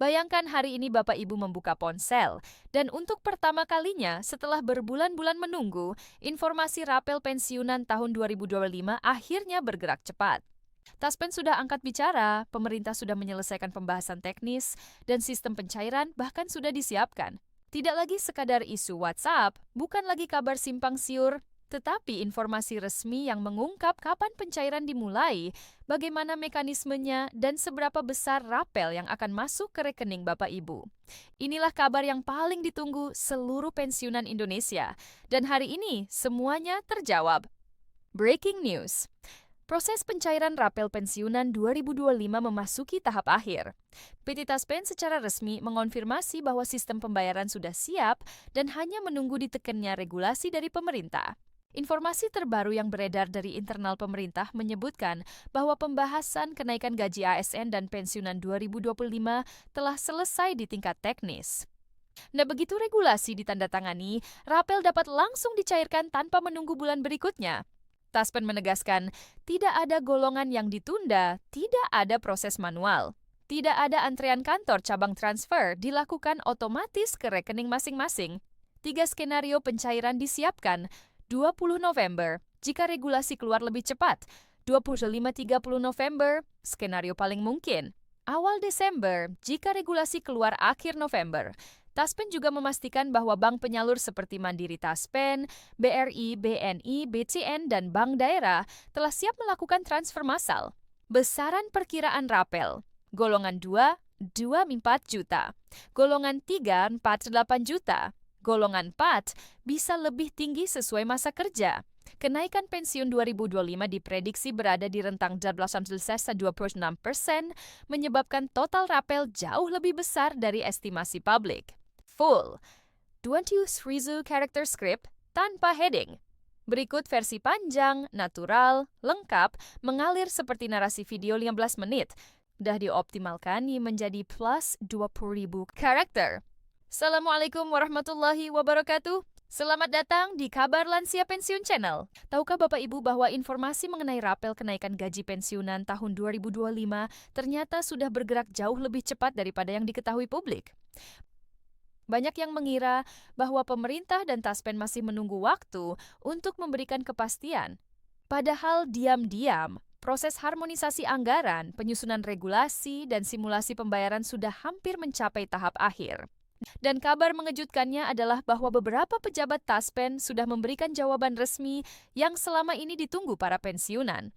Bayangkan hari ini Bapak Ibu membuka ponsel, dan untuk pertama kalinya setelah berbulan-bulan menunggu, informasi rapel pensiunan tahun 2025 akhirnya bergerak cepat. Taspen sudah angkat bicara, pemerintah sudah menyelesaikan pembahasan teknis, dan sistem pencairan bahkan sudah disiapkan. Tidak lagi sekadar isu WhatsApp, bukan lagi kabar simpang siur, tetapi informasi resmi yang mengungkap kapan pencairan dimulai, bagaimana mekanismenya, dan seberapa besar rapel yang akan masuk ke rekening Bapak Ibu. Inilah kabar yang paling ditunggu seluruh pensiunan Indonesia, dan hari ini semuanya terjawab. Breaking news. Proses pencairan rapel pensiunan 2025 memasuki tahap akhir. PT Taspen secara resmi mengonfirmasi bahwa sistem pembayaran sudah siap dan hanya menunggu ditekannya regulasi dari pemerintah. Informasi terbaru yang beredar dari internal pemerintah menyebutkan bahwa pembahasan kenaikan gaji ASN dan pensiunan 2025 telah selesai di tingkat teknis. Nah, begitu regulasi ditandatangani, rapel dapat langsung dicairkan tanpa menunggu bulan berikutnya. Taspen menegaskan, tidak ada golongan yang ditunda, tidak ada proses manual. Tidak ada antrean kantor cabang transfer dilakukan otomatis ke rekening masing-masing. 3 skenario pencairan disiapkan, 20 November, jika regulasi keluar lebih cepat, 25-30 November, skenario paling mungkin. Awal Desember, jika regulasi keluar akhir November. Taspen juga memastikan bahwa bank penyalur seperti Mandiri Taspen, BRI, BNI, BCN, dan bank daerah telah siap melakukan transfer massal. Besaran perkiraan rapel, golongan 2, 24 juta, golongan 3, 48 juta, golongan 4 bisa lebih tinggi sesuai masa kerja. Kenaikan pensiun 2025 diprediksi berada di rentang 18,26%, menyebabkan total rapel jauh lebih besar dari estimasi publik. Full 23 character script tanpa heading. Berikut versi panjang, natural, lengkap, mengalir seperti narasi video 15 menit. Dah dioptimalkan menjadi plus 20.000 karakter. Assalamualaikum warahmatullahi wabarakatuh. Selamat datang di Kabar Lansia Pensiun Channel. Tahukah Bapak Ibu bahwa informasi mengenai rapel kenaikan gaji pensiunan tahun 2025 ternyata sudah bergerak jauh lebih cepat daripada yang diketahui publik? Banyak yang mengira bahwa pemerintah dan Taspen masih menunggu waktu untuk memberikan kepastian. Padahal diam-diam, proses harmonisasi anggaran, penyusunan regulasi, dan simulasi pembayaran sudah hampir mencapai tahap akhir. Dan kabar mengejutkannya adalah bahwa beberapa pejabat Taspen sudah memberikan jawaban resmi yang selama ini ditunggu para pensiunan.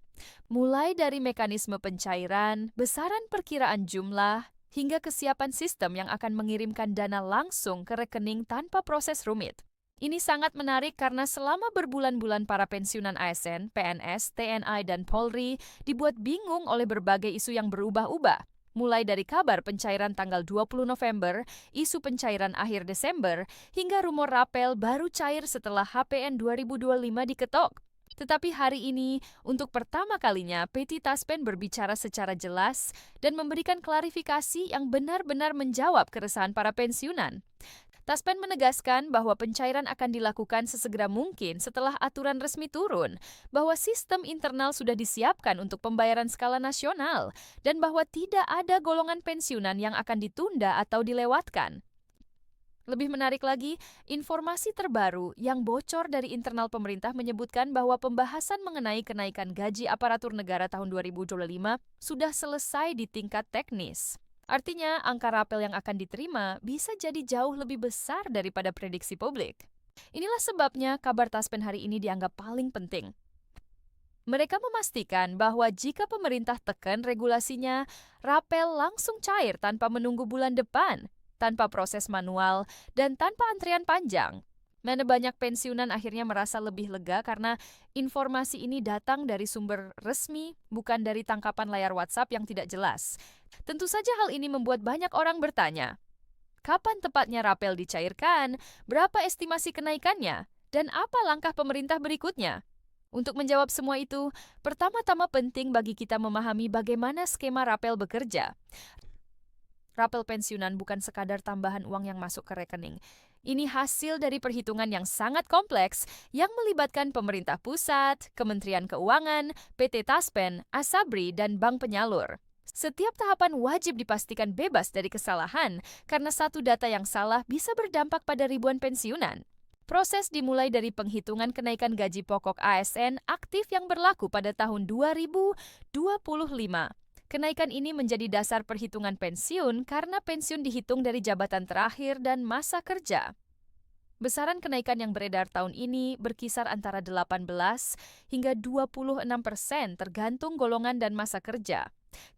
Mulai dari mekanisme pencairan, besaran perkiraan jumlah, hingga kesiapan sistem yang akan mengirimkan dana langsung ke rekening tanpa proses rumit. Ini sangat menarik karena selama berbulan-bulan para pensiunan ASN, PNS, TNI, dan Polri dibuat bingung oleh berbagai isu yang berubah-ubah. Mulai dari kabar pencairan tanggal 20 November, isu pencairan akhir Desember, hingga rumor rapel baru cair setelah HPN 2025 diketok. Tetapi hari ini, untuk pertama kalinya PT Taspen berbicara secara jelas dan memberikan klarifikasi yang benar-benar menjawab keresahan para pensiunan. Taspen menegaskan bahwa pencairan akan dilakukan sesegera mungkin setelah aturan resmi turun, bahwa sistem internal sudah disiapkan untuk pembayaran skala nasional, dan bahwa tidak ada golongan pensiunan yang akan ditunda atau dilewatkan. Lebih menarik lagi, informasi terbaru yang bocor dari internal pemerintah menyebutkan bahwa pembahasan mengenai kenaikan gaji aparatur negara tahun 2025 sudah selesai di tingkat teknis. Artinya, angka rapel yang akan diterima bisa jadi jauh lebih besar daripada prediksi publik. Inilah sebabnya kabar Taspen hari ini dianggap paling penting. Mereka memastikan bahwa jika pemerintah tekan regulasinya, rapel langsung cair tanpa menunggu bulan depan, tanpa proses manual, dan tanpa antrian panjang. Mana banyak pensiunan akhirnya merasa lebih lega karena informasi ini datang dari sumber resmi, bukan dari tangkapan layar WhatsApp yang tidak jelas. Tentu saja hal ini membuat banyak orang bertanya, kapan tepatnya rapel dicairkan, berapa estimasi kenaikannya, dan apa langkah pemerintah berikutnya? Untuk menjawab semua itu, pertama-tama penting bagi kita memahami bagaimana skema rapel bekerja. Rapel pensiunan bukan sekadar tambahan uang yang masuk ke rekening. Ini hasil dari perhitungan yang sangat kompleks yang melibatkan pemerintah pusat, Kementerian Keuangan, PT Taspen, Asabri, dan bank penyalur. Setiap tahapan wajib dipastikan bebas dari kesalahan, karena satu data yang salah bisa berdampak pada ribuan pensiunan. Proses dimulai dari penghitungan kenaikan gaji pokok ASN aktif yang berlaku pada tahun 2025. Kenaikan ini menjadi dasar perhitungan pensiun karena pensiun dihitung dari jabatan terakhir dan masa kerja. Besaran kenaikan yang beredar tahun ini berkisar antara 18 hingga 26% tergantung golongan dan masa kerja.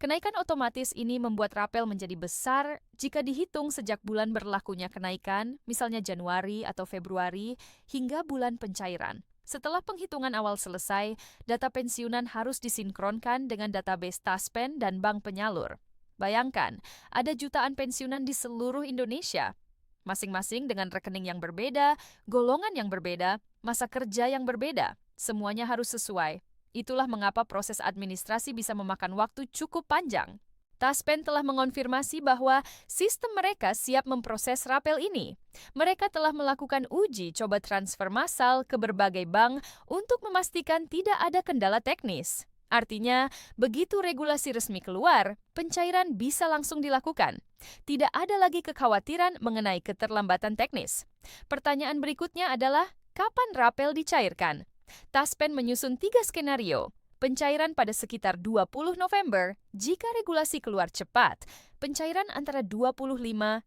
Kenaikan otomatis ini membuat rapel menjadi besar jika dihitung sejak bulan berlakunya kenaikan, misalnya Januari atau Februari, hingga bulan pencairan. Setelah penghitungan awal selesai, data pensiunan harus disinkronkan dengan database Taspen dan bank penyalur. Bayangkan, ada jutaan pensiunan di seluruh Indonesia. Masing-masing dengan rekening yang berbeda, golongan yang berbeda, masa kerja yang berbeda. Semuanya harus sesuai. Itulah mengapa proses administrasi bisa memakan waktu cukup panjang. Taspen telah mengonfirmasi bahwa sistem mereka siap memproses rapel ini. Mereka telah melakukan uji coba transfer massal ke berbagai bank untuk memastikan tidak ada kendala teknis. Artinya, begitu regulasi resmi keluar, pencairan bisa langsung dilakukan. Tidak ada lagi kekhawatiran mengenai keterlambatan teknis. Pertanyaan berikutnya adalah, kapan rapel dicairkan? Taspen menyusun 3 skenario. Pencairan pada sekitar 20 November jika regulasi keluar cepat. Pencairan antara 25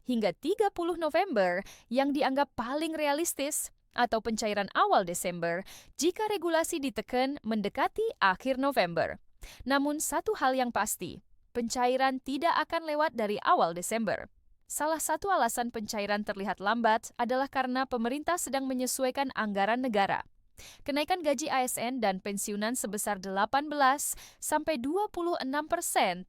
hingga 30 November yang dianggap paling realistis. Atau pencairan awal Desember jika regulasi ditekan mendekati akhir November. Namun satu hal yang pasti, pencairan tidak akan lewat dari awal Desember. Salah satu alasan pencairan terlihat lambat adalah karena pemerintah sedang menyesuaikan anggaran negara. Kenaikan gaji ASN dan pensiunan sebesar 18-26%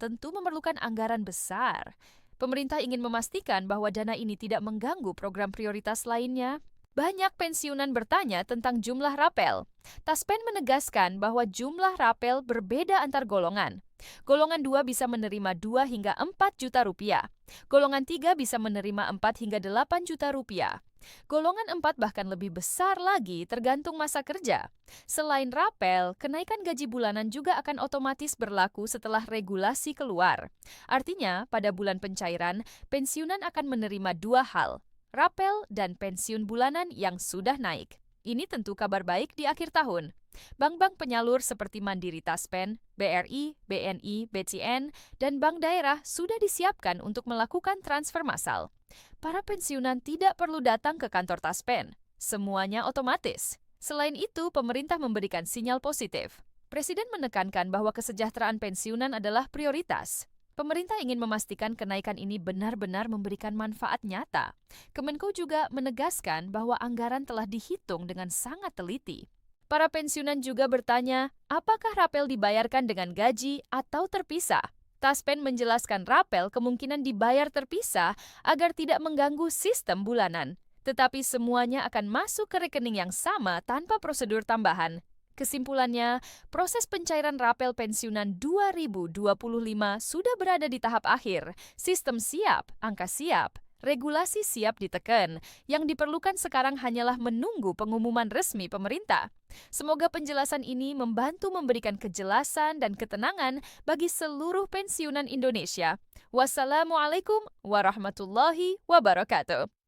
tentu memerlukan anggaran besar. Pemerintah ingin memastikan bahwa dana ini tidak mengganggu program prioritas lainnya. Banyak pensiunan bertanya tentang jumlah rapel. Taspen menegaskan bahwa jumlah rapel berbeda antar golongan. Golongan 2 bisa menerima 2 hingga 4 juta rupiah. Golongan 3 bisa menerima 4 hingga 8 juta rupiah. Golongan 4 bahkan lebih besar lagi tergantung masa kerja. Selain rapel, kenaikan gaji bulanan juga akan otomatis berlaku setelah regulasi keluar. Artinya, pada bulan pencairan, pensiunan akan menerima 2 hal, rapel dan pensiun bulanan yang sudah naik. Ini tentu kabar baik di akhir tahun. Bank-bank penyalur seperti Mandiri Taspen, BRI, BNI, BCN, dan bank daerah sudah disiapkan untuk melakukan transfer massal. Para pensiunan tidak perlu datang ke kantor Taspen. Semuanya otomatis. Selain itu, pemerintah memberikan sinyal positif. Presiden menekankan bahwa kesejahteraan pensiunan adalah prioritas. Pemerintah ingin memastikan kenaikan ini benar-benar memberikan manfaat nyata. Kemenko juga menegaskan bahwa anggaran telah dihitung dengan sangat teliti. Para pensiunan juga bertanya, apakah rapel dibayarkan dengan gaji atau terpisah? Taspen menjelaskan rapel kemungkinan dibayar terpisah agar tidak mengganggu sistem bulanan. Tetapi semuanya akan masuk ke rekening yang sama tanpa prosedur tambahan. Kesimpulannya, proses pencairan rapel pensiunan 2025 sudah berada di tahap akhir. Sistem siap, angka siap, regulasi siap ditekan. Yang diperlukan sekarang hanyalah menunggu pengumuman resmi pemerintah. Semoga penjelasan ini membantu memberikan kejelasan dan ketenangan bagi seluruh pensiunan Indonesia. Wassalamualaikum warahmatullahi wabarakatuh.